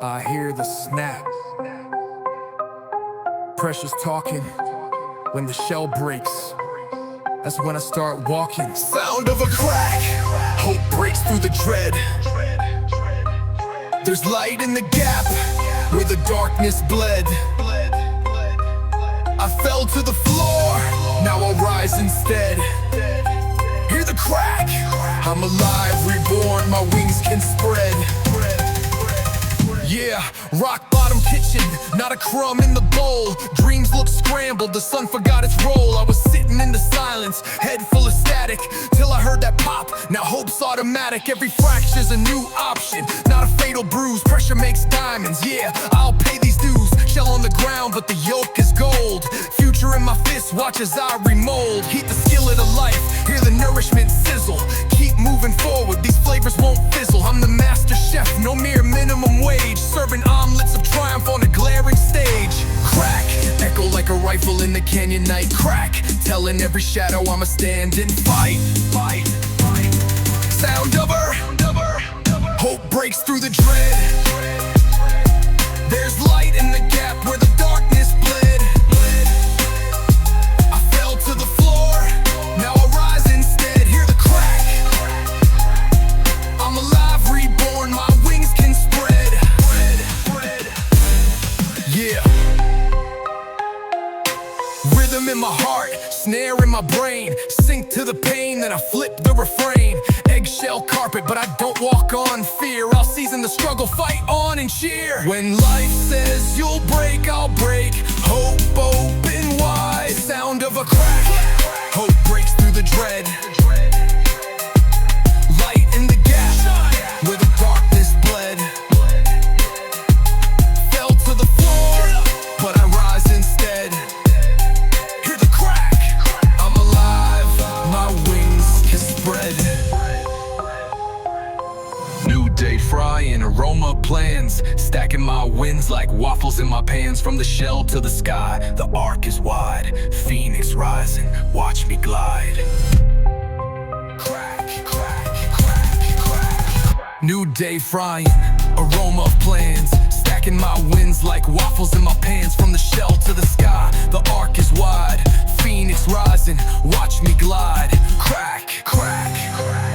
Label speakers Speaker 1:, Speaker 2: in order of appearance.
Speaker 1: I hear the snap. Pressure's talking. When the shell breaks, that's when I start walking. Sound of a crack. Hope breaks through the dread. There's light in the gap where the darkness bled. I fell to the floor, now I'll rise instead. Hear the crack. I'm alive, reborn, my wings can spread. Yeah, rock bottom kitchen, not a crumb in the bowl. Dreams look scrambled, the sun forgot its role. I was sitting in the silence, head full of static, till I heard that pop, now hope's automatic. Every fracture's a new option, not a fatal bruise. Pressure makes diamonds, yeah, I'll pay these dues. Shell on the ground, but the yolk is gold. Future in my fist, watch as I remold. Heat the skillet of life, hear the nourishment sizzle. Keep moving forward, these flavors won't fizzle. I'm the master chef, no mere minimum wage, serving omelets of triumph on a glaring stage. Crack, echo like a rifle in the canyon night. Crack, telling every shadow I'ma stand and fight. Fight, fight. Sound of her, hope breaks through the dread. There's light in the gap where the darkness bled. I fell to the floor, now I rise instead. Hear the crack. I'm alive, reborn, my wings can spread. Yeah. Rhythm in my heart, snare in my brain. Sink to the pain, then I flip the refrain. Eggshell carpet, but I don't walk on fear. I'll season the struggle, fight on and cheer. When life says you'll break, I'll break. Hope open wide, sound of a crack. Hope breaks through the dread. Light in the gap where the darkness bled. Fell to the floor, but I rise instead. Hear the crack. I'm alive, my wings can spread. New day frying, aroma plans. Stacking my wins like waffles in my pans. From the shell to the sky, the arc is wide. Phoenix rising, watch me glide. Crack, crack, crack, crack. New day frying, aroma of plans. Stacking my wins like waffles in my pans. From the shell to the sky, the arc is wide. Phoenix rising, watch me glide. Crack, crack, crack.